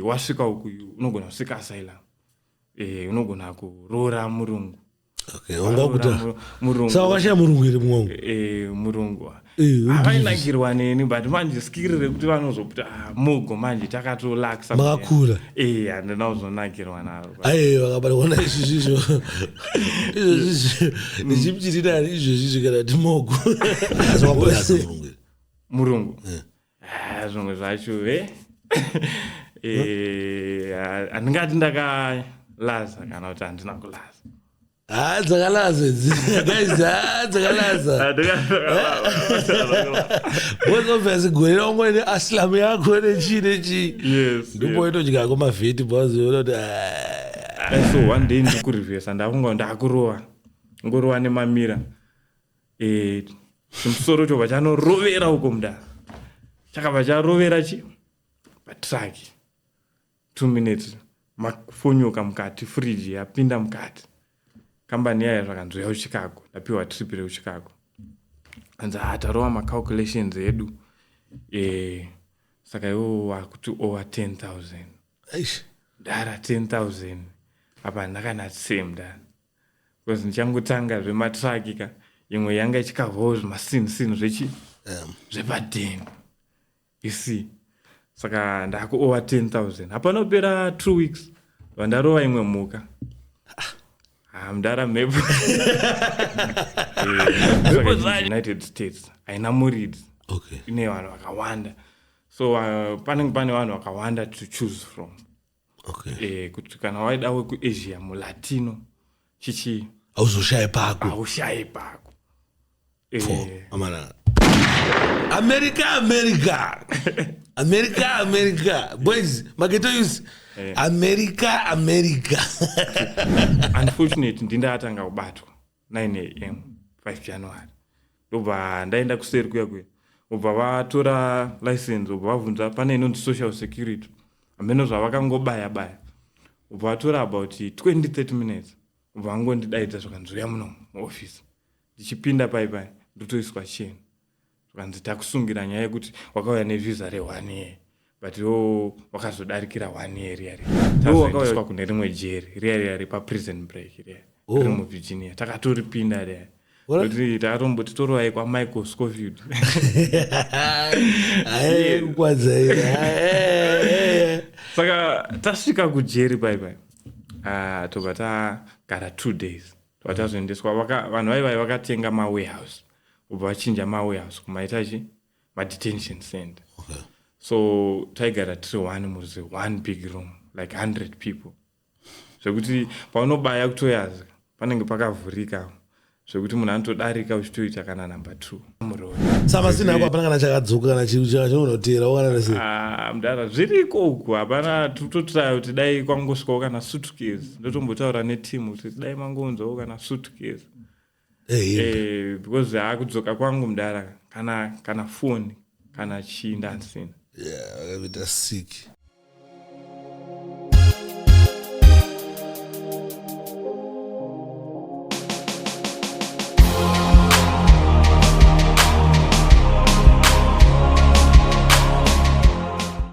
wasvika uku unogona kusvika asylum unogona kuroora murungu. Okay, wangakuta saka wakashaya murungu iri mwangu murungu havainakirwa neni but manje skiri rekuti vanozopita mugo manje takatolaksa makakura handina kuzonakirwa naro vakabatwana izvozvizvo ndichimuchitira izvozvizvo kana ti mogo murungu zvimwe zvacho handingati ndakalaza kana kuti handina kulaza dzakalaza bozobvasi gore raumwe neasilamu yako nechii ndipo itodyako mavheti bwazoona kuti so one day ndikurivhesa ndakunga ndakurova ngorova nemamira chimusoro chobva chanorovera uko mudara chakabva charovera patraki 2 minutes mafonyoka mukati friji yapinda mukati kambani yaya zvakanzi yau Chicago ndapiwa trip reu Chicago anzi tarova macalculations edu saka iwo wakuti over 10,000 dara 10,000 apa ndakanatse dara because ndichangotanga zvematraki ka imwe yanga ichikavhawo zvimasini zvepadeni isi saka ndaku over 10,000 hapana kupera 2 weeks vandarova imwe mhuka mudara mhepo United States haina muridzi ine vanhu vakawanda so panenge pane vanhu vakawanda to choose from kuti kana waida wekuasia mulatino chichi hauzoshaye pako America boys mageto use America unfortunately ndindatanga kubatwa 9 am 5 January ndobva ndaenda kuseri kuya ubva vatora license ubva vabvunza pane inonzi social security ameno zvavakangobaya ubva vatora about 20-30 minutes ubva vangondidaidza zvakanzi uya muno muoffice ndichipinda paipai ndotoiswa cheni zvakanzi takusungira nyaya yekuti wakauya nevisa re1 year but wakazodarikira 1 year yari wakauya kune rimwe jeri riya paprison break riya riri muVirginia takatoripinda riya kuti takatomboti torovai kwaMichael Scofield saka tasvika kujeri paipai tobva tagara 2 days tobva tazoendeswa vanhu vaivai vakatenga mawarehouse ubva vachinja mawarehouse kumaitachi madetention center so taigara tiri 1 muzi 1 big room like 100 people zvekuti paunobaya kutoyazi panenge pakavhurika zvekuti munhu anotodarika uchitoita kana number 2 samasina ako hapana kana chakadzoka kana chinonoteera wakana sei mudara zviriko uku hapana tototraya kuti dai kwangosvikawo kana suitcase ndotombotaura netimu kuti dai mangonzwawo kana suitcase because kudzoka kwangu mudara kana foni kana chii ndasina akavita sick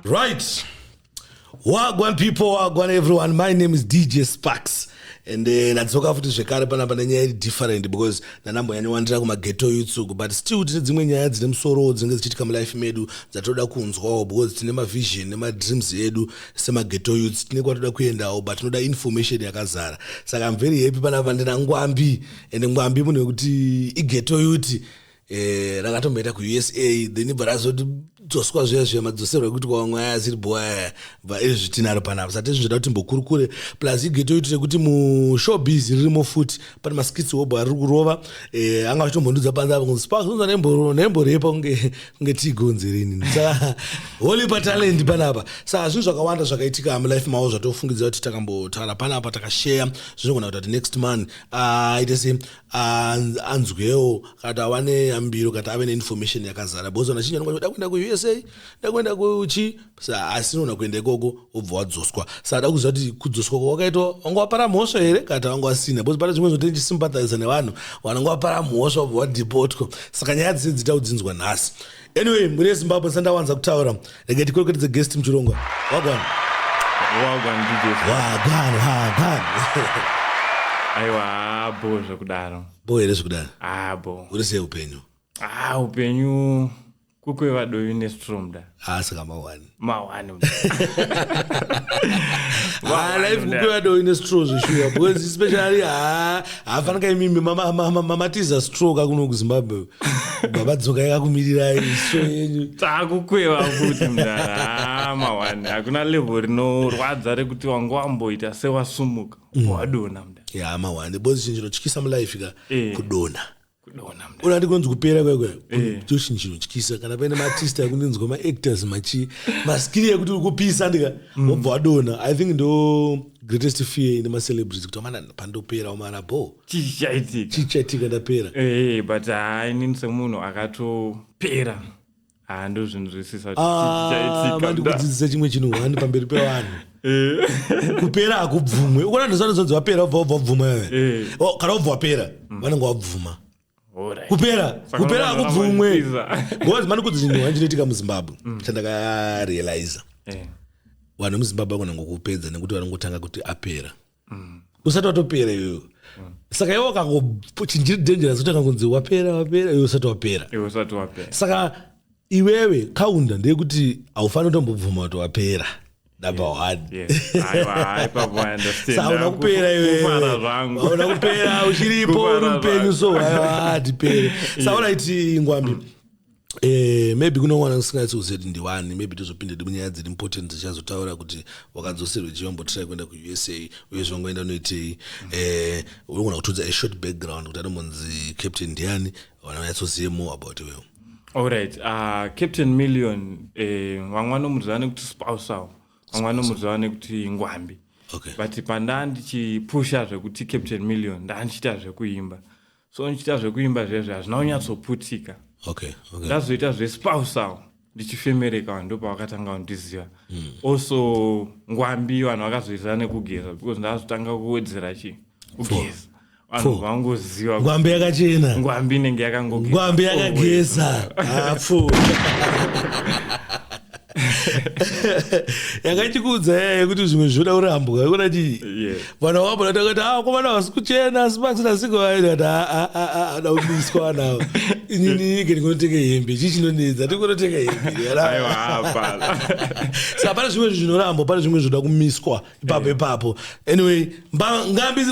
right. Wagwan people, wagwan everyone. My name is DJ Sparks. And nadzoka futi zvekare panapa nenyaya iri different because nanamboyaniwandira kumageto youth but still tine dzimwe nyaya dzine musoro dzinenge dzichiitika mulife medu dzatoda kunzwawo because tine mavision nemadreams edu semageto youth tine kwatoda kuendawo but tinoda information yakazara saka I'm very happy panapa ndina ngwambi ende ngwambi munhu wekuti igeto youth rakatomboenda kuUSA then ibva razodzodzoswa zviya madzoserwa ekuti kwamwe asiri boya bva iri zvitinaro panapa sati zvinoda kuti mbokurukure plus igeto yoiti rekuti mushowbiz ririmo futi pane maskits wobva riri kurova anga achitombondudza panza kunzi Sparks unza nemborepa kunge tigonzerini saka holy patalent panapa saka zvinhu zvakawanda zvakaitika mulife mavo zvatofungidzira kuti takambotaura panapa takashare zvinogona kuti next man aite se anzwewo kana awane ambiro kana ave neinformation yakazara bozona chinhu anoda kuenda kuUSA ndakuenda kuchi asi unogona kuenda ikoko obva wadzoswa saka da kuziva kuti kudzoswa kwakaitwa wanga wapara mhosva here kana wanga wasina because pane zvimwe zvoti ndichisympathize nevanhu vanenge wapara mhosva obva wadepotwa saka nyaya dzese dzita kudzinzwa nhasi anyway muri yeZimbabwe sandawanza kutaura rege tikwerekedze guest muchirongwa wagwana Wagwan DJs. Wagwan. Aiwa, bo zvekudaro. Bo here zvekudaro. Bo. Uri sei upenyu? Upenyu kukweva dovi nestrom da. Saka mawani. Life kukweva dovi nestrom zveshuya. Because especially hafana kaimimi mamatiza stroke akuno kuZimbabwe. Baba dzoka yakakumirirai so yenyu. Takukweva kuti mudara. Mawani. Hakuna level rinorwadza rekuti wanga wamboita sewasumuka. Wadona mudara. Mawani. Because chinchinotyisa mulife kudona. Una ndikonzi kupera kwekwe chinotyisa kana paine maartist akundinzwa maactors maskili ekuti uri kupisa ndika wobva wadona. I think ndo greatest fear in macelebrities kuti amana pandopera umana bo chichaitika ndapera. But inini semunhu akatopera ndo zvinhu zvisisa mandikudzidzisa chimwe chinhu hani pamberi pevanhu. Kupera hakubvumwe ukona ndozvanozonzi wapera wabva wabvuma iwe kana wabva wapera vanenge wabvuma. Kupera hakubvumwe because mani kuti zvinhu chinoitika muZimbabwe chandakarealiza vanhu vemuZimbabwe vanonanga kupedza nekuti vanongotanga kuti apera usati watopera iwewe. Saka iwe chinjiri dangerous kuti akangonzi wapera iwe usati wapera. Saka iwewe kaunda ndeyekuti haufani kutombobvuma kuti wapera. Number one. Sauna kupera iwe. Sauna kupera uchiripo uri mupenyu so tipere. Sauna iti ngwambi. Maybe kuno wana singaitsi uzeti ndiwani, maybe tozopinde munyaya dziri important dzichazotaura kuti wakadzoserwa chivambotrai kuenda kuUSA uye zvongoenda noitei. Unogona kutudza a short background kuti anomonzi Captain Ndiani wananyatsozive more about iwewe. Alright, Captain Million vamwe vanomuziva nekuti spouse awo. Vamwe vanomuziva nekuti ngwambi. But panda ndichipusha zvekuti Captain Million ndandichita zvekuimba. So ndichita zvekuimba zvezvo hazvina kunyatsoputika. Ndazoita zvespouse awo ndichifemereka ndo pavakatanga kundiziva. Also ngwambi vanhu vakazoziva nekugeza because ndazotanga kuwedzera kugeza. Vanhu vangoziva ngwambi yakachena. Ngwambi inenge yakangogeza. Ngwambi yakageza. Yakachikudza yekuti zvimwe zvoda urambwa yakona chi vanhu vambona takati komana vasi kuchena asi pasina siku ada kumiswa nawo inini ndinotenge hembe chichinonedza tikunotenge hembe saka pane zvimwe zvinorambwa pane zvimwe zvoda kumiswa ipapo anyway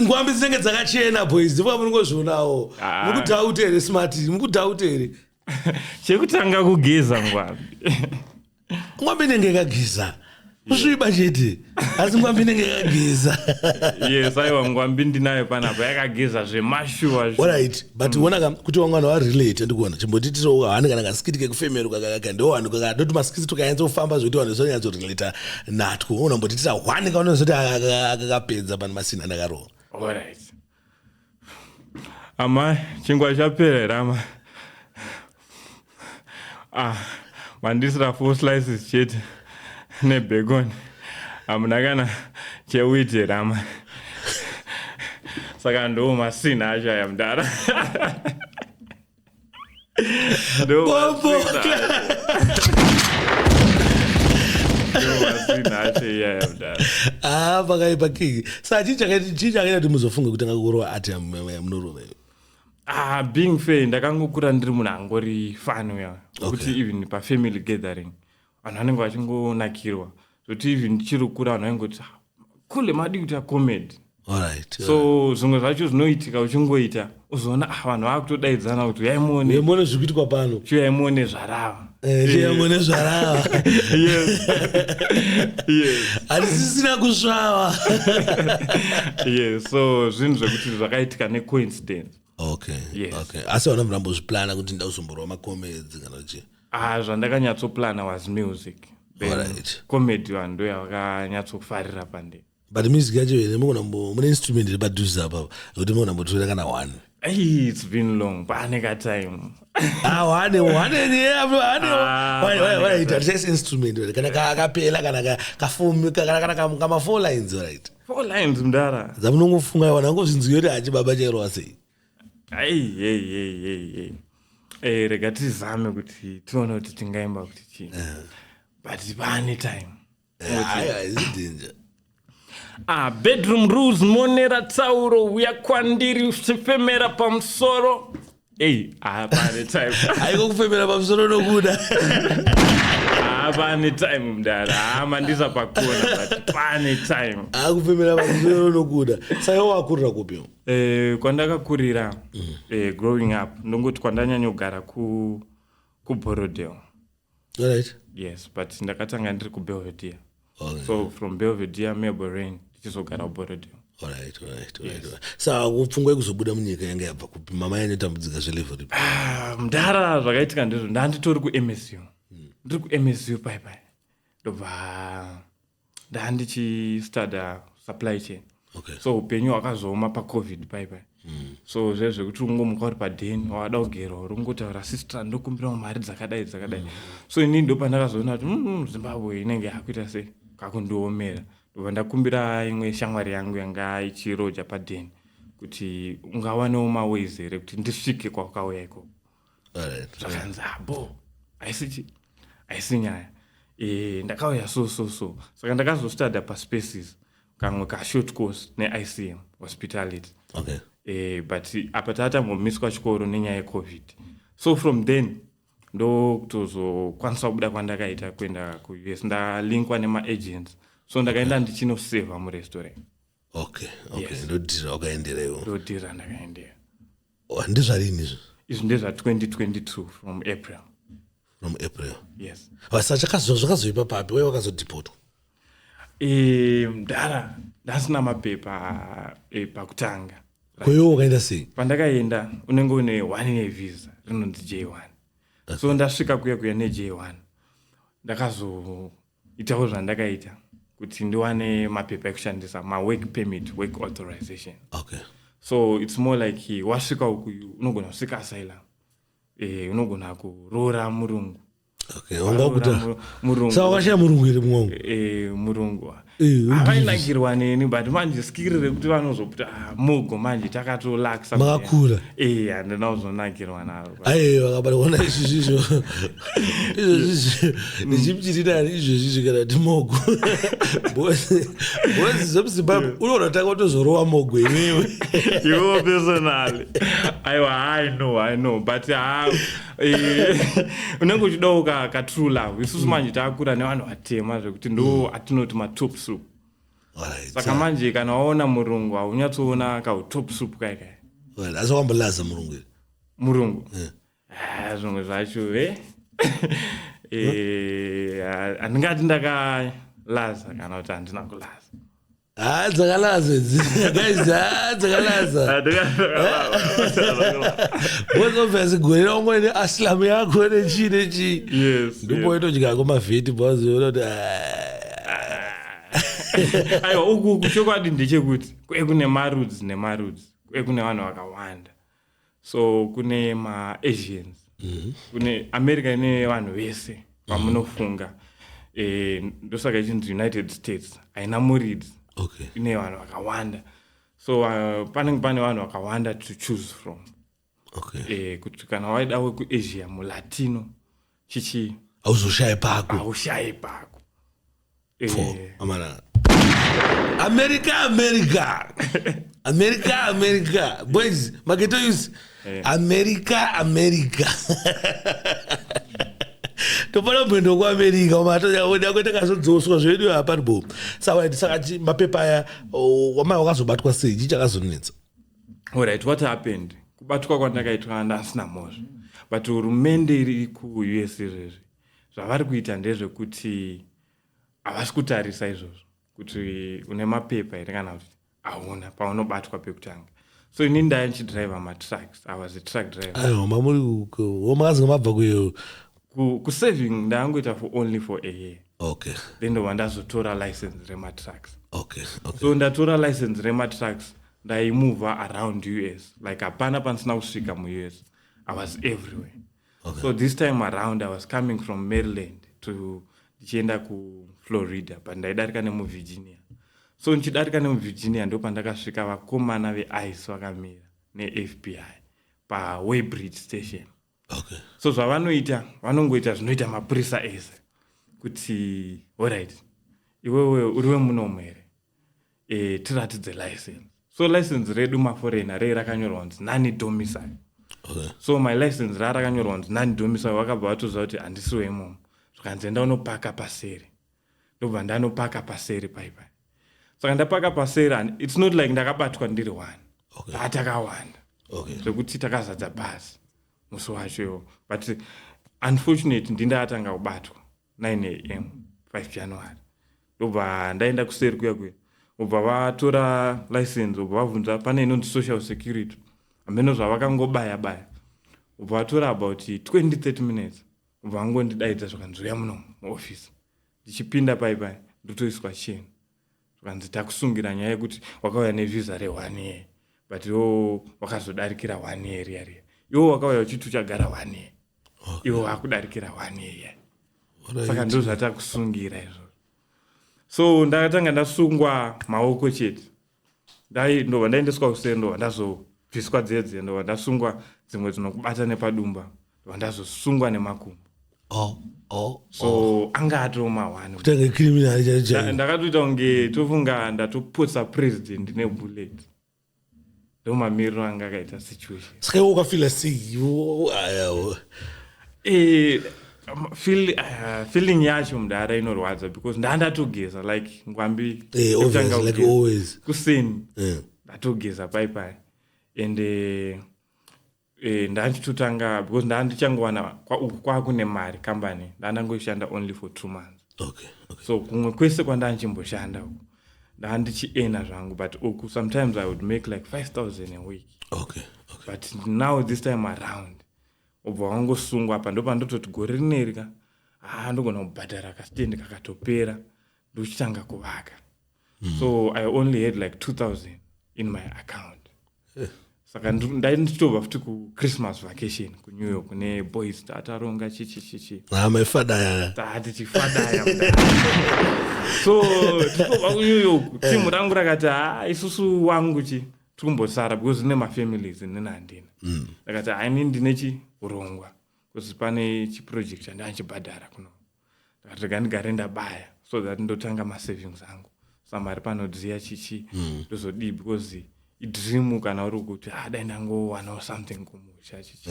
ngwambi dzinenge dzakachena boys ndipo munongozvionawo mukudhauta here smart mukudhauta here chekutanga kugeza ngwambi inenge yakageza kusviba chete asi ngwambi inenge yakageza. Yes, aiwa ngwambi ndinayo panapa yakageza zvemashuwa. Alright, but uona kuti vamwe vanhu varelate ndikuona chimbotitiro hani kana kaskiti kekufemero kakaka ndo vanhu kakadoti maskiti tukanyatsa kufamba zvokuti vanhu zvonyatsorelata natwo uona mbotitira hwani kaunozoti akakapedza pane masina ndakarowa. Alright, ama chingwa chapera here ama mandisira 4 slices chete nebacon hamuna kana chewheat here ama saka ndo masina acho aya mudara. Pakaipa king. Saka chii chakaita kuti muzofunga kutanga kurova ati munorova iwe? Being fair ndakangokura ndiri munhu angori fan uya kuti even pafamily gathering vanhu vanenge vachingonakirwa zvokuti even ndichiri kukura vanhu vaingoti kule madi kuita comedy. So zvimwe zvacho zvinoitika uchingoita uzoona vanhu vakutodaidzana kuti yaimuone zvikuitikwa pano yaimuone zvarava yaimuone zvarava hatisisina kusvava. So zvinhu zvekuti zvakaitika necoincidence. Asi vana murambozviplana kuti ndauzomborwa macomedy kana uchi? Zvandakanyatsoplana was music. Comedy vanhu ndo yavakanyatsokufarira pande. But music yacho here mune instrument iri padhuze apa kuti munambotora kana one? It's been long, pane time. This instrument kana kakapela kana kafumi kana kama 4 lines, right? 4 lines mudara. Zamunongofunga wana ngozvinzwiyo kuti hachi baba chairwa sei? Rega tizame kuti tione kuti tingaimba kuti chii. But pane time. Is it danger? bedroom rules monera tsauro yakwandiri sifemera pamusoro pane time haiko kufemera pamusoro nokuda pane time mudara mandisa pakona but pane time akufemera pamusoro nokuda saka wakurira kupi kwandakakurira growing up ndongoti kwandanyanya kugara kuBorodale. Alright. Yes, but ndakatanga ndiri kuBelvedere. Okay. So from Belvedere Melbourne tichizogara kuBorodale. Alright. Saka kupfungwa yekuzobuda munyika yanga yabva kupi mama yanotambudzika zvelevel ripi mudhara zvakaitika ndizvo ndanditori kuMSU. Ndiri kuMSU pai ndobva ndandichistuda supply chain. Okay. So upenyu hwakazooma paCovid pai so zvezvekuti ungomuka uri padheni wada kugera uri kungotaura sister ndokumbirawo mari dzakadai so ini ndo pandakazoona kuti Zimbabwe inenge yakuita sei kakundiomera ndobva ndakumbira imwe shamwari yangu yanga ichiroja padheni kuti ungawanewo maways here kuti ndisvike kwakauya ikoko zvakanzi haisi nyaya ndakauya so saka ndakazostuda paspaces kamwe kashort course neICM hospitality. Okay. But apa tatambomiswa chikoro nenyaya yeCovid. So from then ndokutozokwanisa kubuda kwandakaita kuenda kuUS ndalinkwa nemaagents so ndakaenda ndichinoseva murestaurant. Okay. Ndodhira wakaenderewo. Ndodhira ndakaendera. Ndizvarini izvo? Izvi ndezva 2022 from April. From April? Yes. Zvakazoipa papi wewe wakazodipotwa? Mudhara ndasina mapepa pakutanga. Kweyo wakaenda sei? Pandakaenda unenge une 1 visa rinonzi J1. So ndasvika kuya neJ1 ndakazoitawo zvandakaita kuti ndiwane mapepa ekushandisa work permit, work authorization. Okay. So it's more like wasvika uku unogona kusvika asylum. Unogona kuroora murungu. Okay, wangakuta murungu. Saka wakashaya murungu iri mwangu. Murungu. Avainakirwa neni but manje skiri rekuti vanozoputa mugo manje takatolaxa. Makakura. Handina kuzonakirwa naro. Wakabata kuona izvizvo. Ndichimchirira izvizvo kana timogo. Bosi zvemuZimbabwe unoona takatozorowa mogo iwewe. You personally. I know but unenge uchidawo ka true love. Isusu manje takura nevanhu vatema zvekuti ndo atinoti matop soup. Saka manje kana waona murungu haunyatsoona top soup kai. Asi wambolaza murungu. Murungu. Zvimwe zvacho handingati ndakalaza kana kuti handina kulaza. Dzakalaza guys, dzakalaza. Both of us gore ramwe neAslam yako nechi. Yes. Ndipo itodya komavheti bhazi kuti aiwa uku chokwadi ndechekuti kune maroods kune vanhu vakawanda. So kune maAsians. Kune America ine vanhu vese vamunofunga. Ndosaka ichinzi United States haina murids. Okay. Ine vanhu vakawanda. So panenge pane vanhu vakawanda to choose from. Okay. Kuti kana waida wekuAsia mulatino chichi auzoshaya pako. Aushaye pako. Amana. America. Boys, mageto use America. Topana mwendo kwa America umatoda kuita kazodzoswa zvedu hapa ribo. Saka mapepa aya wakazobatwa sei chichakazonetsa. Alright, what happened? Kubatwa kwandakaitwa ndasina mozvo. But hurumende iri kuUS zvavari kuita ndezvekuti havasi kutarisa izvozvo kuti une mapepa here kana kuti hauna paunobatwa pekutanga. So ini ndaya ndichidriva matrucks. I was a truck driver. Wamakazi mabva kuyo kusaving ndangoita only for a year. Okay. Then ndobva ndazotora license rematrucks. Okay. So ndatora license rematrucks ndaimova around US. Like hapana pansina kusvika muUS. I was everywhere. Okay. So this time around I was coming from Maryland to ndichienda kuFlorida but ndaidarika nemuVirginia. So ndichidarika nemuVirginia ndo pandakasvika vakomana veICE vakamira neFBI paWeybridge station. Okay. So zvavanoita vanongoita zvinoita mapurisa ese kuti alright iwewe uri wemunomo here tiratidze license. So license redu maforeigner rakanyorwa kunzi nani domicile. Okay. So my license rakanyorwa kunzi nani domicile vakabva vatoziva kuti handisiwo imomo. Zvikanzi ndaunopaka paseri. Ndobva ndanopaka paseri paipai. Saka ndapaka paseri and it's not like ndakabatwa ndiri one. Okay. Takawanda. Okay. Zvekuti takazadza basi musi wacho. But unfortunately ndindatanga kubatwa 9 AM 5 January. Ndobva ndaenda kuseri kuya. Ubva vatora license ubva vabvunza pane inonzi social security ameno zvavakangobaya. Ubva vatora about 20-30 minutes. Ubva vangondidaidza zvakanzi uya muno muoffice. Ndichipinda paipai ndotoiswa cheni. Zvakanzi takusungira nyaya yekuti wakauya nevisa re1 year. But iwo wakazodarikira 1 year yari. Iwo wakauya uchiti uchagara 1 year. Iwo wakudarikira 1 year. Saka ndo zvatakusungira izvo. So ndakatanga ndasungwa maoko chete. Ndobva ndaendeswa kuseri ndobva ndazobviswa dzedze ndobva ndasungwa dzimwe dzinokubata nepadumba. Ndobva ndazosungwa nemakumbo. So anga atoma 1. Kutanga criminal chacha. Ndakatoita kunge tofunga ndatoputsa president nebullet. Ndo mamiriro anga akaita situation. Saka wakafila sei? Feeling yacho mudara inorwadza because ndatogeza like ngwambi obviously, like always kuseni ndatogeza paipai and ndachitotanga because ndandichangowana kwakune mari company ndandangoshanda only for 2 months. Okay. So kumwe kwese kwandanchimboshanda uku ndandichiena zvangu but uku sometimes I would make like 5,000 a week. Okay. But now this time around ubva wangosungwa apa ndopa ndototi gore rinerika ndogona kubhadhara kasitendi kakatopera ndochitanga kuvaka. So I only had like 2,000 in my account. Saka ndichitobva futi kuChristmas vacation kuNew York neboys tataronga chichi my father tichifadaya so titobva kuNew York timu rangu rakati isusu wangu tikumbosara because ine mafamilies nene handina. Ndakati ndine urongwa because pane chiproject chandachibhadhara kuno. Ndakati ndigare ndabaya so that ndotanga masavings angu samari panodziya chichi ndozodii because idream kana uri kuti dai ndangowanawo something kumusha chichi.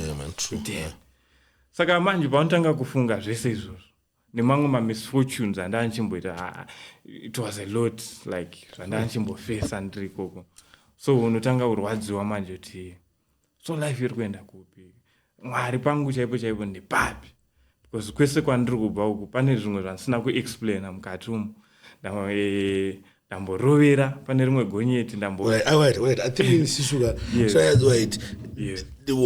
Saka manje paunotanga kufunga zvese izvozvo nemamwe mamisfortunes andachimboita it was a lot like zvandachimboface ndiri ikoko. So unotanga urwadziwa manje kuti so life iri kuenda kupi, mwari pangu chaipo ndepapi, because kwese kwandiri kubva uku pane zvimwe zvandisina kuexplaina mukati umu. Ndamborovera pane rimwe gonyeti wait I think nisishuka so wait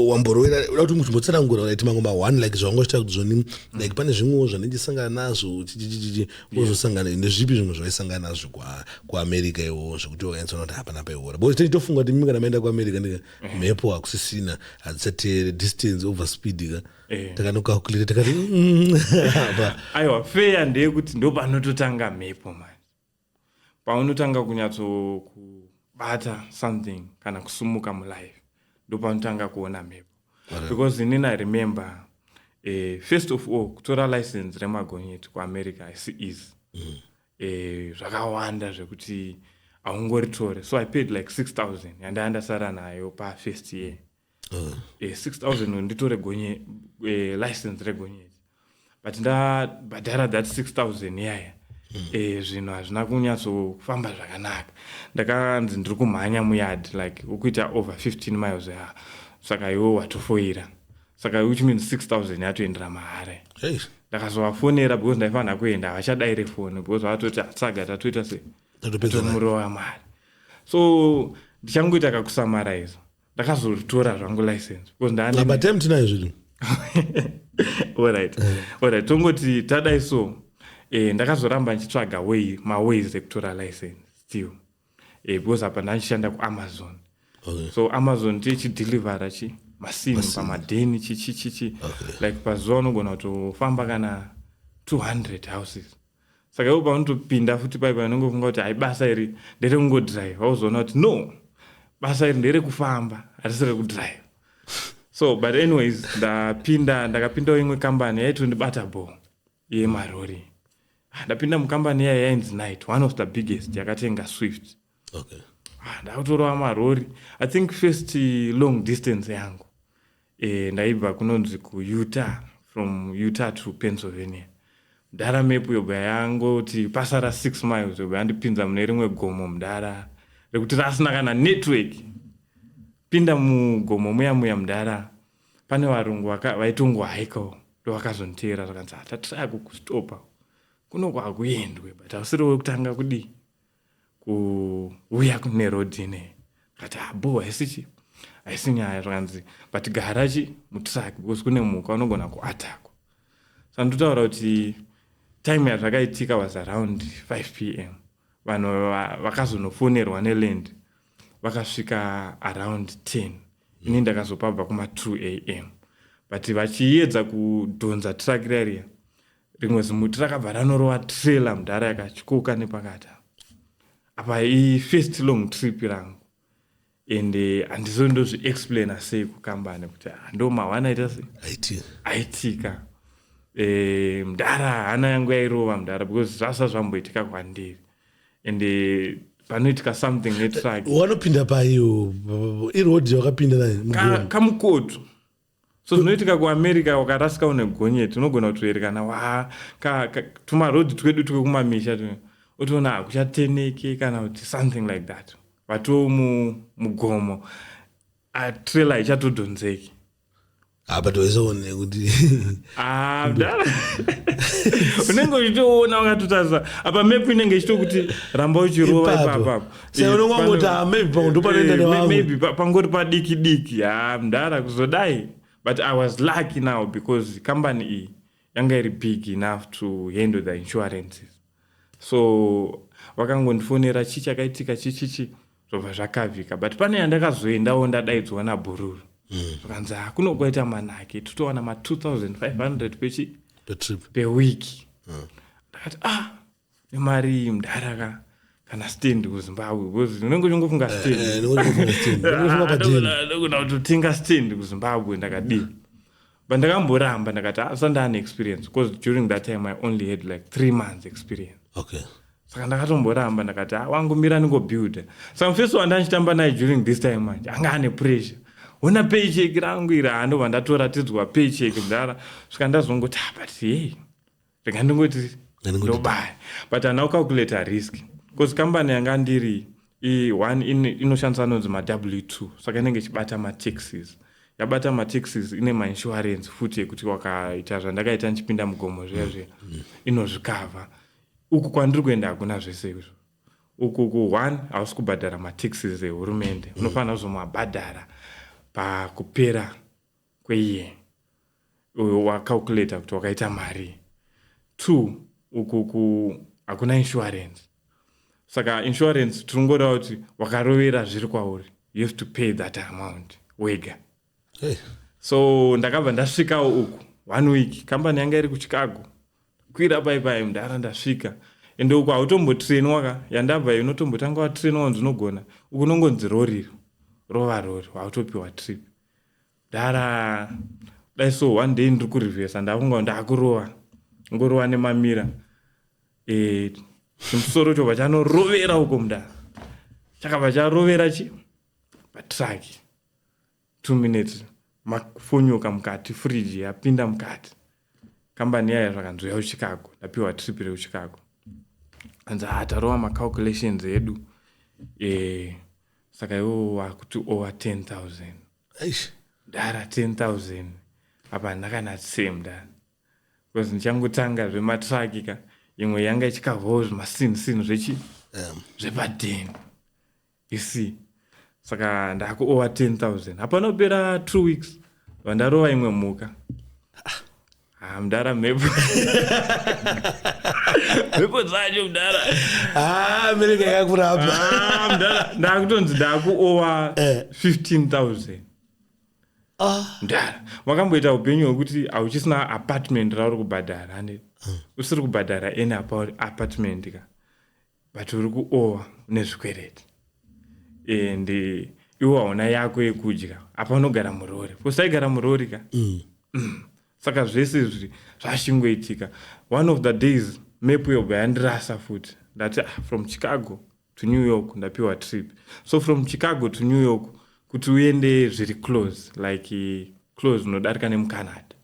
wamborovera uda kuti muchimbotsanangura like mangoma 1 like zvangoita kuti zvoni like pane zvimwe zvanendisangana nazvo wozosangana nezvipi zvimwe zvaisangana nazvo kuAmerica iwo zvekuti wakaenzana kuti hapana paihora because tinofunga kuti mimi kana maenda kuAmerica ndika mhepo hakusisina hadzisati distance over speed ka takanokalculate takati aiwa fair ndeyekuti ndopanototanga mhepo man. Paunotanga kunyatso kubata something kana kusumuka mulife ndopanotanga kuona mhepo. Because inini I remember first of all kutora license remagonyeti kuAmerica is zvakawanda zvekuti aungoritore. So I paid like 6,000 yandandasara nayo pa first year. 6,000 nditore license regonyeti. But ndabhadhara that 6,000 yaya zvinhu hazvina kunyatsofamba zvakanaka. Ndakanzi ndiri kumhanya muyard like ukuita over 15 miles saka iwo watofoira. Saka which means 6,000 yatoendera mahara. Ndakazovafonera because ndaifanira kuenda havachadaire foni because vatoti tsaga tatoita setomurova mari. So ndichangoita kakusummarize ndakazoritora zvangu license because ndaatem tinayo zvinhu alright tongoti tadai so ndakazoramba ndichitsvaga maways ekutora license still because apa ndachishanda kuAmazon. So Amazon tichidhilivhara masini pamadheni chichi like pazuva unogona kutofamba kana 200 houses. Saka iwo paunotopinda futi paipa unongofunga kuti basa iri nderekungodrive wauzoona kuti no basa iri nderekufamba harisi rekudrive. So but anyways ndakapinda imwe company yaitondibata bo yemarori. Ndapinda mukambani yainzi Night, one of the biggest yakatenga Swift. Okay. Ndakutorawa marori. I think first long distance yangu. Ndaibva kunonzi kuUtah, from Utah to Pennsylvania. Mudhara mepu yobva yangoti pasara 6 miles yobva yandipinza mune rimwe gomo mudhara rekuti rasina kana network. Pinda mugomo muya mudhara pane varungu vaitongwaikawo ndovakazonteera vakanzi tatisaya kukustopa kuno kwakuendwe but hausiri wekutanga kudi kuuya nerodhi ine kati abo haisi nyaya zvakanzi but garachi mutraki because kune muka unogona kuatakwa. Sandotaura kuti time yazvakaitika was around 5 p.m. vanhu vakazonofonerwa neland vakasvika around 10. Ini ndakazopabva kuma 2 a.m. but vachiedza kudhonza truck rariya rimwe zimuti rakabva ranorova trailer mudhara yakatyoka nepakati apa first long trip rangu ende handizondozviexplaina sei kukambani kuti ndo mawana aita sei aitika. Mudhara hana yangu yairova mudhara because zvasa zvamboitika kwandiri ende panoitika something netruck. Wanopinda paiyo irodhi wakapinda nayo kamukoto. So zvinoitika kuAmerica wakarasika une gonyeti unogona kutoerekana tumarodhi twedu twekumamisha utoona hakuchateneke kana kuti something like that. Vato mugomo trailer ichatodhonzeki. But wezoone kuti mudhara unenge uchitoona wakatotarisa apa mepu inenge ichitokuti ramba uchirova ipapapo. Saka unongangoti maybe pangu panoenda nevangu. Maybe pangori padiki mudhara kuzodai. But I was lucky now because company iyi yanga iri big enough to handle the insurances. So vakangondifonera chakaitika chichichi zvobva zvakavhika. But pane yandakazoendawo ndadaidzwa naBhururu. Vakanzi kunokuita manake totowana ma 2,500 per week. Ndakati nemari mudhara kana stand kuZimbabwe because unenge uchingofunga stand. Ndogona kutotenga stand kuZimbabwe ndakadii. But ndakamboramba ndakati asandane experience because during that time I only had like 3 months experience. Okay. Saka ndakatomboramba ndakati wangomira ningobuilda. Some first wandachitamba naye during this time manje anga ane pressure. Una paycheck rangu ira ndobva ndatoratidzwa paycheck mudhara svika ndazongoti but hey rega ndingoti ndobaya but ana calculate risk because company yanga ndiri inoshandisa nonzi W2 saka inenge ichibata mataxes yabata mataxes ine mainsurance futi ekuti wakaita zvandakaita ndichipinda mugomo zviya inozvikavha. Uku kwandiri kuenda hakuna zvese izvo. Uku one hausi kubhadhara mataxes ehurumende unofanira kuzomabhadhara pakupera kweiye wacalculate kuti wakaita mari. 2 uku hakuna insurance. Saka insurance tinongoreva kuti wakarovera zviri kwauri you have to pay that amount wega. So ndakabva ndasvikawo uku 1 week company yanga iri kuChicago kwira pai mudhara ndasvika ende uku hautombotrainwa yandabva unotombotanga watrainwa wanzi unogona uku nongonzi rori hautopiwa trip. Mudhara dai so one day ndiri kurivhesa ndafunga ndakurova ngorova nemamira chimusoro chobva chanorovera uko mudhara chakabva charovera patraki 2 minutes mafonyoka mukati fridge yapinda mukati. Kambani yaya zvakanzi uya kuChicago ndapiwa trip rekuChicago anzi tarova macalculations edu saka iwo wakuti over 10,000. Mudhara 10,000 apa ndakanatse mudhara because ndichangotanga zvematraki imwe yanga ichikavhawo zvimasini zvepadeni isi saka ndaku over 10,000 hapanopera 2 weeks vandarova imwe mhuka mudhara mhepo mhepo dzacho mudhara America yakakurapa mudhara ndakutonzi ndaku over 15,000 mudhara wakamboita upenyu hwekuti hauchisina apartment rauri kubhadhara usiri kubhadhara any apartment but uri kuover nezvikwereti and iwo hauna yako yekudya apa unogara murori kusaigara murori saka zvese izvi zvashingoitika. One of the days mepu yobva yandirasa futi ndati from Chicago to New York ndapiwa trip. So from Chicago to New York kuti uende zviri close, like close unodarika nemucanada.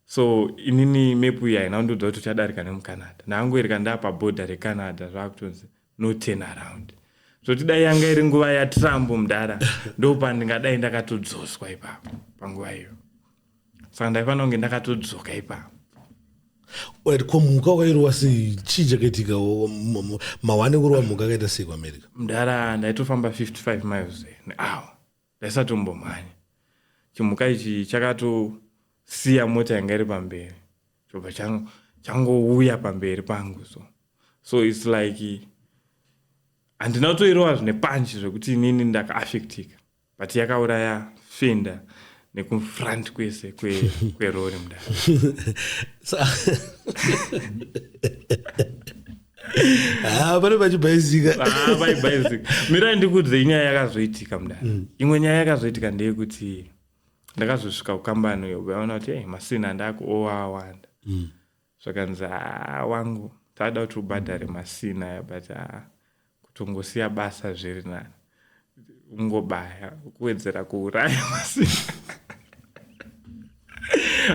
So inini mepu iya inaundudza kuti uchadarika nemucanada. Naangorika ndapa border reCanada zvakutonzi no turn around. So tidai yanga iri nguva yaTrump mudara ndopandingadai ndakatodzoswa ipapo panguva iyo. Saka ndaifanira kunge ndakatodzoka ipapo. Kwamuka wakairwa sei chii chakaitika mawane kurwa muka akaita sei kuAmerica? Mudara ndaitofamba 55 miles nehour. Ndaisatombomhanya. Chimuka ichi chakatosiya mota yanga iri pamberi. Chobva changouya pamberi pangu so it's like handina kutoirowa zvine panchi zvokuti inini ndakaafectika, but yakauraya fenda nekufront kwese kwerori mudara. Pane pachibhaizika. Vaibhaizika. Mira ndikudze inyaya yakazoitika mudara. Imwe nyaya yakazoitika ndeyekuti ndakazosvika kukambani ukaona kuti masina ndakuowawanda. Zvakanzi wangu tada kuti ubhadhare masina but kutongosiya basa zviri nani. Ungobaya kuwedzera kuuraya masina.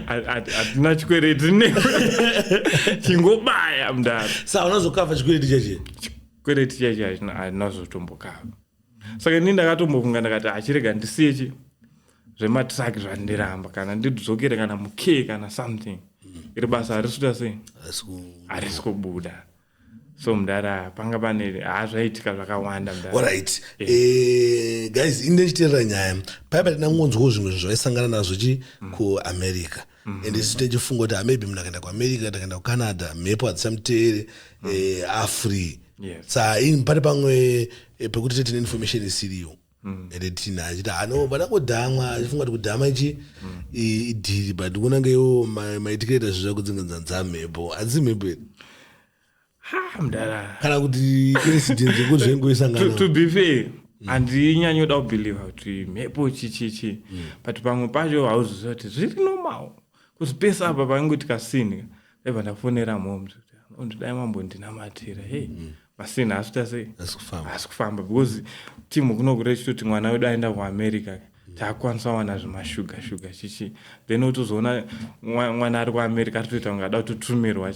Hatina chikwereti chingobaya mudara. Saka unazokavha chikwereti chache? Chikwereti chache hazvinazotombokava. Saka ini ndakatombofunga ndakati achirega ndisiye zvematraki zvandiramba kana ndidzokere kana muke kana something. Iri basa harisuta sei? Harisi kubuda. So mudara panga pane zvaitika zvakawanda mudara. Alright. Guys, indichiterera nyaya. Paipa tinangonzwawo zvimwe zvaisangana nazvo kuAmerica. And isi tichifunga kuti maybe munhu akaenda kuAmerica akaenda kuCanada mhepo hadzisamuteere afree. Saka ini pari pamwe pekuti tine information isiriyo. Ende tina achiti no padangodhamwa achifunga kuti kudhama ichi idhiri but kunangewo maitikireta zvizva kudzinganza mhepo hadzisi mhepo here. Mudara. Kana kuti incident yekuti zvengoisangana. To be fair, handinyanyoda kubheliva kuti mhepo chichichi. But pamwe pacho hauziziva kuti zviri normal. Kusipesa apa pangoti kasini. Daibva ndafonera mhomu. Ndidai mambondinamatira. Hey, masina asita sei? Asikufamba. Because timu kunokure chitoti mwana wedu aenda kuAmerica. Takwanisa wana zvimashuga chichi. Then utozoona mwana ari kuAmerica aritoita kunge ada kututumirwa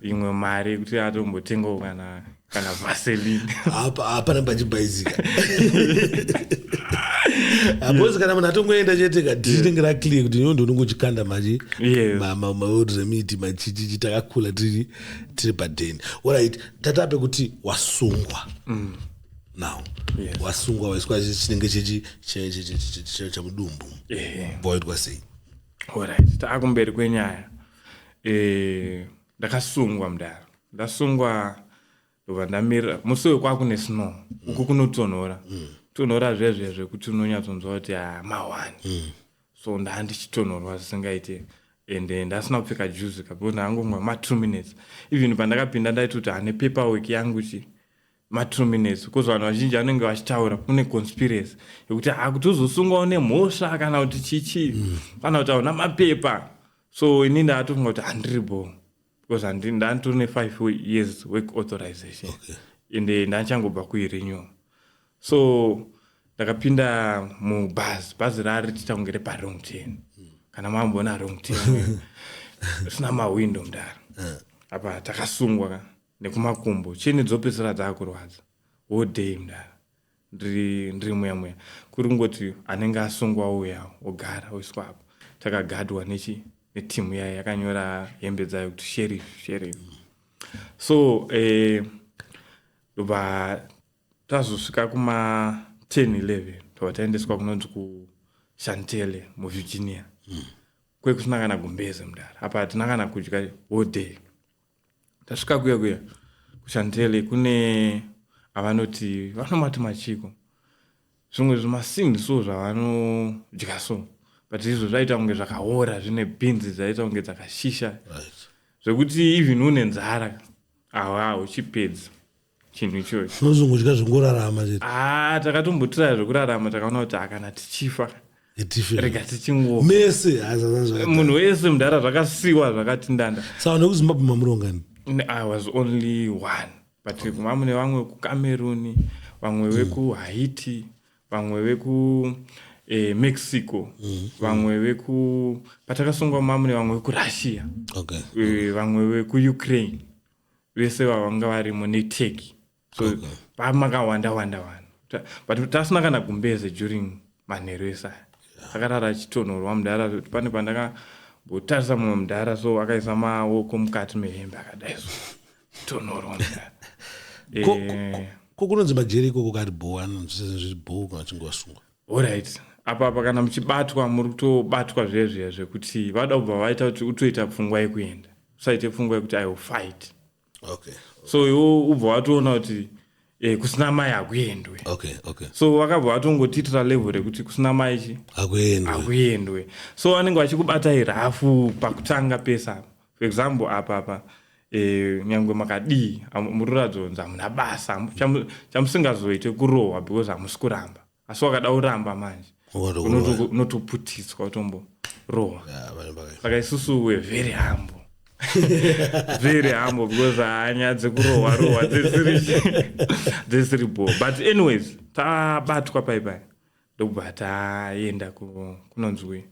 imwe mari kuti atombotengawo kana vaseline. Hapana pachibhaizika. Because kana munhu atongoenda chete tinenge raclear kuti ino ndonongochikanda machi maoruzemiti machichichi takakula tiri padheni. Alright, tatape kuti wasungwa. Now wasungwa waiswa chinenge chamudumbu. Voitwa sei? Alright, taakumberi kwenyaya. Ndakasungwa mudara. Ndasungwa ndobva ndamira musi wekwaakune snow. Uku kunotonhora. Tonhora zvezvezve kuti unonyatsonzwa kuti mawani. So ndandichitonhorwa zvisingaite. Ende ndasina kupfeka juzi because ndangomwa 2 minutes. Even pandakapinda ndaiti kuti ane paperwork yangu ma 2 minutes. Because vanhu vazhinji vanenge vachitaura kune conspiracy yekuti kuti uzosungwawo nemhosva kana kuti chichi kana kuti hauna mapepa. So ini ndatofunga kuti handiribo. Because ndanditori 5 years work authorization. Ende ndachangobva kuirenew. So ndakapinda bhazi rari tiita kunge repaWrong Turn. Kana mamboona Wrong Turn sina mawindo mudara. Apa takasungwa nekumakumbo. Chini dzopedzisira dzakurwadza. Whole day mudara. Ndiri muya. Kuri kungoti anenge asungwa uya ogara oiswa apo. Takagadwa netimu yayo yakanyora hembe dzayo kuti sheriff. So ndobva tazosvika kuma 10-11 tobva taendeswa kunonzi kuShantelle muVirginia. Kwekusina kana gumbeze mudara. Apa hatina kana kudya whole day. Tasvika kuya kuShantelle kune avanoti vanomati machiko. Zvimwe zvimasini so zvavanodya so. But izvo zvaita kunge zvakaora zvine beans dzaita kunge dzakashisha. Zvekuti even une nzara uchipedza chinhu ichocho. Unozongodya zvingorarama chete. Takatombotira zvekurarama takaona kuti kana tichifa rega tichingofa. Mese munhu wese mudara zvakasiwa zvakati ndanda. Saka nekuZimbabwe mamurongani? I was only one. but mamune vamwe kuCameroon, vamwe vekuHaiti, vamwe veku Mexico, vamwe veku patakasungwa mamune vamwe vekuRussia, vamwe vekuUkraine, vese vanga varimo neTurkey. So pamakawanda wanda but tasina kana kumbeze during manheru esaya takarara chitonhorwa mudhara pane pandakambotarisa mumwe mudhara so akaisa maoko mukati mehembe akadai so chitonhorwa mudhara kunonzi majeri ikoko kati bho zviri bho kana chingosungwa. Alright, apa kana muchibatwa muri kutobatwa zvezviya zvekuti vada kubva vaita kuti utoita pfungwa yekuenda usaite pfungwa yekuti I will fight. So iwo ubva watoona kuti kusina mai akuendwe. So wakabva watongotitira level rekuti kusina mai chi akuendwe. So vanenge vachikubata irafu pakutanga pesa. For example apa nyangwe makadii mururadzoonza muna basa chamusingazoite kurohwa because hamusi kuramba. Asi wakada uramba manje unotoputiswa utomborohwa. Saka isusu we're very humble. Very humble because hanya dzekurohwa dzisiripo. But anyways, tabatwa paipai ndobva taenda kunonzwi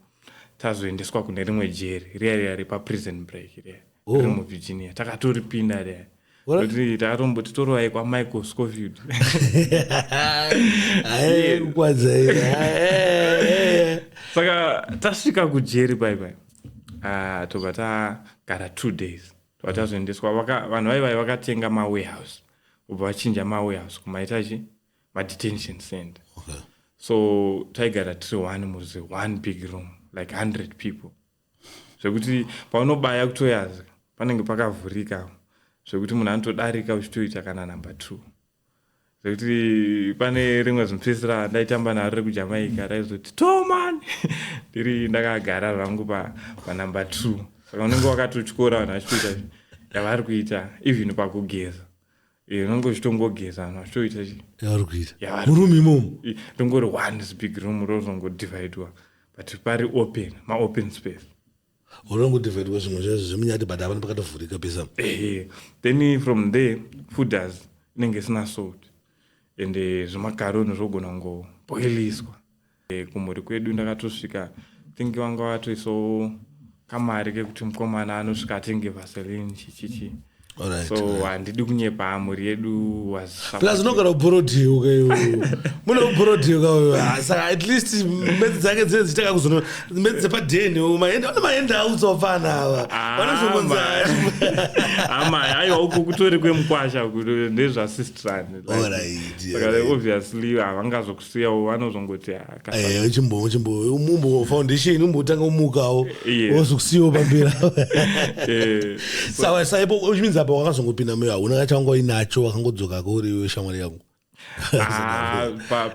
tazoendeswa kune rimwe jeri riya repaprison break riri muVirginia. Takatoripinda riya kuti takatomboti toroai kwaMichael Scofield. Saka tasvika kujeri paipai tobva tagara 2 days tobva tazoendeswa. Vanhu vaivai vakatenga mawarehouse ubva vachinja mawarehouse kumaitachi madetention center. So taigara tiri 1 muzi 1 big room like 100 people zvekuti paunobaya kutoyaza panenge pakavhurika zvekuti munhu anotodarika uchitoita kana number 2 zvekuti pane rimwe zimupesera ndaitamba naro rekujamaica raizoti toman ndiri ndakagara zvangu panumber 2. Saka unenge wakatotyora vanhu vachitoita yavari kuita even pakugeza unenge uchitongogeza vanhu vachitoita yavari kuita murumi imomo ndongori 1 big room rozongodivhaidwa but pari open maopen space unongodivhaidwa zvimwe zvezvo zvemunyati but hapana pakatovhurika pesa. Then from there fooders inenge isina salt ende zvimakaroni zvogona kungoboiliswa. Kumhuri kwedu ndakatosvika tingi vanga vatoisawo kamari kekuti mukomana anosvika atenge vaseline chichichi. So handidi kunyepa mhuri yedu plus unogara kuborodhiyo kayo muna kuborodhiyo kayo saka at least mbedzi dzake dzine dzichitaka kuzono mbedzi dzepadheni maenda autsofana ava vanozongonza aiwa uku kutori kwemukwasha ndezvasistrani saka obviously havangazokusiyawo vanozongoti umumbo foundation umbotanga umukawo wozokusiyawo pamberi saipo uchimidza apa wakazongopinda meyo hauna kachanga inacho wakangodzoka uri shamwari yangu.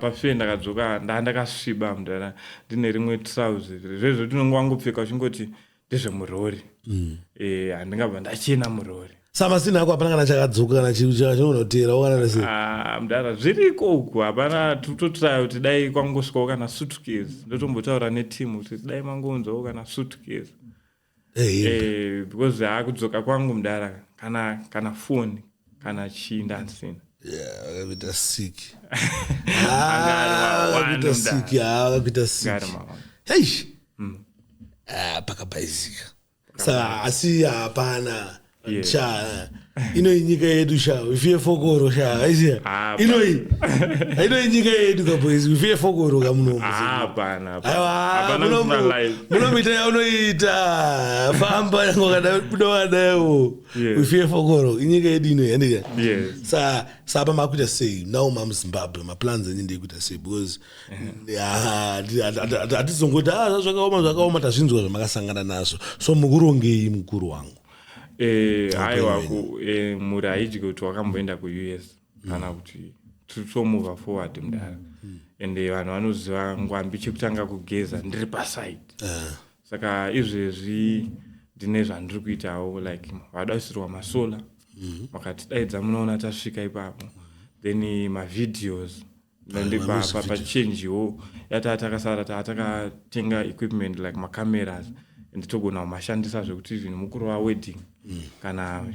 Pafee ndakadzoka ndakasviba mudhara ndine rimwe trouser zvezvo tinonge wangopfeka uchingoti ndezvemurori handingabva ndachena murori. Samasina ako hapana kana chakadzoka kana chinonoteera wakana sei mudhara zviriko uku hapana tototraya kuti dai kwangosvikawo kana suitcase ndotombotaura netimu kuti dai mangounzawo kana suitcase because haakudzoka kwangu mudhara kana phone kana chinda handisina. Akakuita sick. Akakuita sick. Hey. Pakabhaizika. Saka asi hapana cha ino nyika yedu sha ufie fokoro sha aisiya ino nyika yedu kaboys ufie fokoro kamuno hapana munomita unoita famba ngokada budowadayo ufie fokoro inyika yedu ino yandika sapa makuita sei now mam Zimbabwe ma plans enyinde kuita sei because atizongoti zvakaoma tazvinzwa zvamakasangana nazo so mukurongei mukuru wangu. Aiwa muri haidyi kuti wakamboenda kuUS kana kuti tomova forward mudhara ende vanhu vanoziva ngwambi chekutanga kugeza ndiri paside saka izvezvi ndine zvandiri kuitawo like vadasirwa masola makatidaidza munoona tasvika ipapo then mavideos pachenjiwo yatatakasara tatakatenga equipment like macameras and togona mashandisa zvekuti even mukuru wedding kana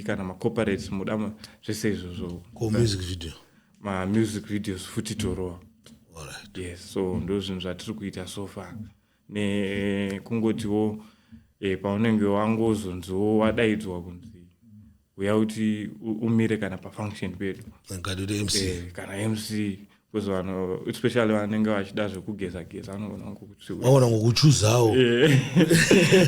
kana corporates mudama zvese izvozvo music videos futi torova. Alright. Yes, so ndo zvinhu zvatiri kuita so far nekungotiwo paunenge wangozonziwo wadaidzwa kunzi uya kuti umire kana pafunction pedu kana MC because especially vanenge vachida zvekugeza vanoona ngokuchuzawo.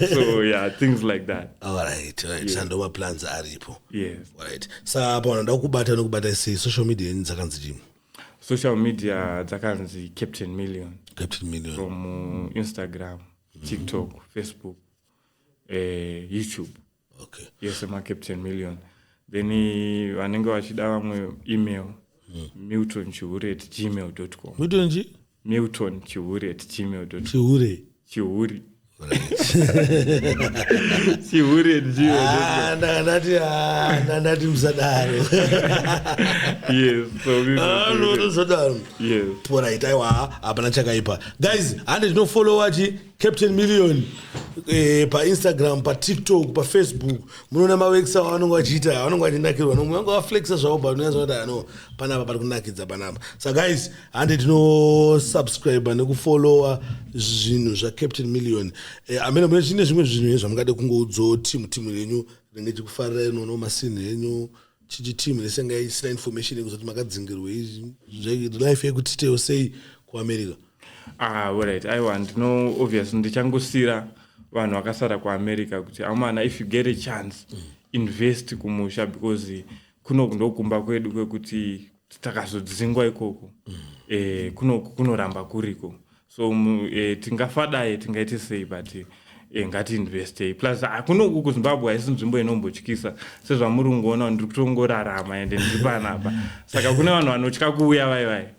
So yeah, things like that. Alright. Sando maplans aripo. Yes. Alright. Saka ndoda kubata sei social media dzakanzi chini? Social media dzakanzi Captain Million from Instagram, TikTok, Facebook, YouTube. Okay. Yes, Captain Million. Then vanenge vachida vamwe email miltonchiuri@gmail.com. miltonchiuri@gmail.com. Chiuri. Ndati msadaro. Yes, so msadaro. Yes. Alright, aiwa hapana chakaipa. Guys, ande no follow wachi Captain Million pa Instagram, pa TikTok, pa Facebook. Munoona mawekisa vanonga vachiita, vanonga vachinakirwa, vanonga vaflexa zvavo but unoyanza kuti ano panapa pari kunakidza panapa. So guys, ande tino subscribe nekufollowa zvinhu zva Captain Million. Amene mune zvimwe zvinhu zvamungade kungoudzo team renyu rinenge chikufarira inono masini enyu chichi team lesenga isina information yekuzoti makadzingirwe izvi life yekutitewo sei kuAmerica. Alright, I want to know obviously ndichangosira vanhu vakasara kuAmerica kuti amana if you get a chance invest kumusha because ndokumba kwedu kwekuti takazodzingwa ikoko kunoramba kuriko so tingafadai tingaite sei but ngati investe plus kunoku kuZimbabwe haisi nzvimbo inombotyisa sezvamuri kungoona ndiri kutongorarama ende ndiri panapa saka kuna vanhu vanotya kuuya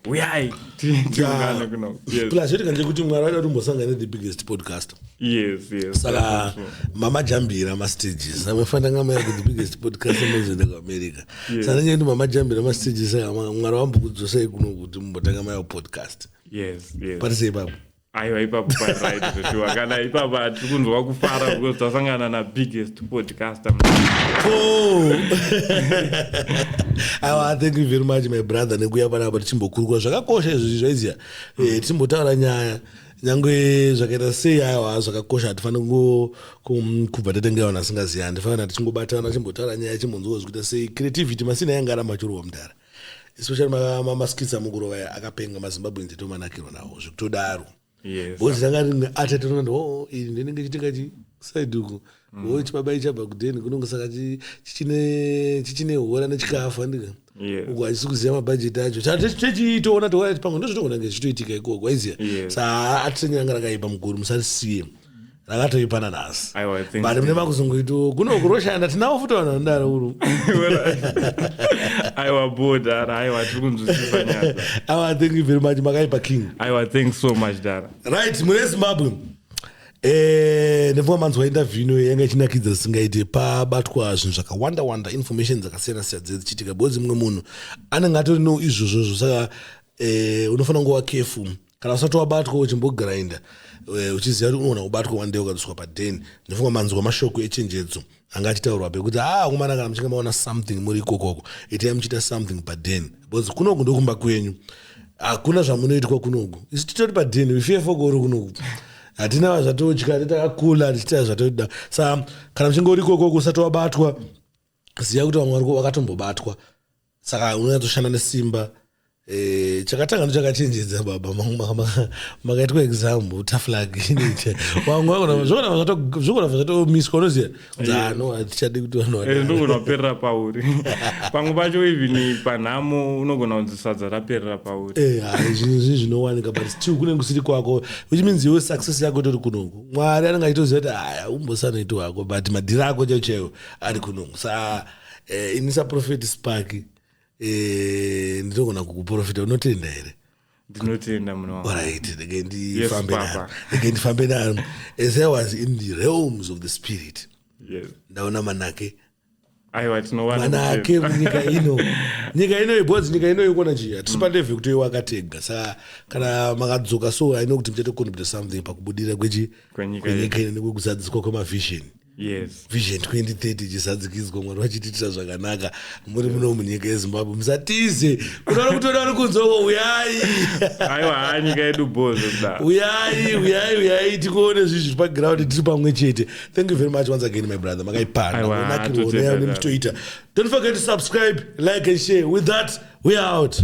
uyai tiungane kuno. Plus yoti kanje kuti Mwari wada kumbosangana the biggest podcast. Yes. Saka mama jambira ma stages amefanda ngama ya the biggest podcast muzenda kuAmerica. Saka nje mama jambira ma stages saka Mwari wambo kudzosa ikuno kuti mbotanga ma podcast. Yes. Parise baba. Aiwa ipapo right zveshuwa kana ipapo tikunzwa kufara because tasangana na biggest podcaster. Thank you very much my brother nekuya panapa tichimbokurukura zvakakosha izvi zvaiziya tichimbotaura nyaya nyangwe zvakaita sei aiwa zvakakosha hatifanira kubva tatengewa nasingaziya ndifanira tichingobatana chimbotaura nyaya chimbonzwa zvikuita sei creativity masina yanga aramachorwa mudhara especially mamaskitsa mukurova akapenga maZimbabweans etomanakirwa nawo zvekutodaro. Yes. Bozi zanga atatona ini ndinenge chitinga saiduku chibaba ichabva kudheni kunonga saka chichine hora nechikafu andika uko hachisi kuziva mabhajeti acho tichiitoona toona pamwe ndozvitogona ngezvitoitika ikoko waiziya saa atitengera rakaipa muguru musarisiye rakatoipana nhasi but mune makuzongoito kuno kuroshanda tinawo futi vanhu vanodaro uru aiwa bodara aiwa tiri kunzwisisa nyaya. Aiwa thank you very much makaipa king. Aiwa thanks so much dara. Right mune Zimbabwe nefunga manzwa interview ino yanga ichinakidza zisingaite pabatwa zvinhu zvakawanda information dzakasiyana-siyana dzichiitika because mumwe munhu anenge atori no izvozvo saka unofanira nguva careful kana usati wabatwa uchimbogrinda uchiziva kuti unoona kubatwa one day ukadzoswa padeni. Nefunga manzwa mashoko echenjedzo anga achitaurwa pekuti kumana kana muchinge maona something muri ikokoko itai muchiita something padeni because kunoku ndokumba kwenyu hakuna zvamunoitwa kunoku isi titori padeni ifefokori kunoku hatina zvatotya titakakula tichita zvatoda saka kana muchinge uri ikokoko usati wabatwa ziva kuti vamwe vakatombobatwa saka unonyatsoshanda nesimba. Chakatanga ndochakachenjedza baba makaitwa exam tough luck vamwe zvogona zvatomiswa unoziva no hatichadi kuti ndogona kuperera pauri pamwe pacho even panhamo unogona kunzi sadza raperera pauri zvinhu zvinowanika but still kunenge kusiri kwako which means iwe success yako itori kunoku Mwari anenge achitoziva kuti haya umbosanoiti wako but madhiri ako chaiwo ari kunoku saka inisa Prophet Spark ndinogona kukuprofita unotenda here? Ndinotenda muno wangu. Alright, ndifambe naro. As I was in the realms of the spirit. Yes. Ndaona manake. Aiwa tinowana. Manake munyika ino. nyika inoyi bods nyika inoyi kuona chi hatisi pandevhe kuti wakatega saka kana makadzoka so I know kuti muchatocontribute something pakubudira kwenyika ino nekuzadziswa kwemavision. Yes. Vision 2030 chisadzikidzwa mwari wachititira zvakanaka muri muno munyika yeZimbabwe musatize kunaona kutoda vari kunzoko uyai aiwa nyika yedu bozo kuda uyai tikuone zvinhu zviri paground tiri pamwe chete. Thank you very much once again my brother makaipanda onakirwa nemutoita. Don't forget to subscribe, like and share. With that we are out.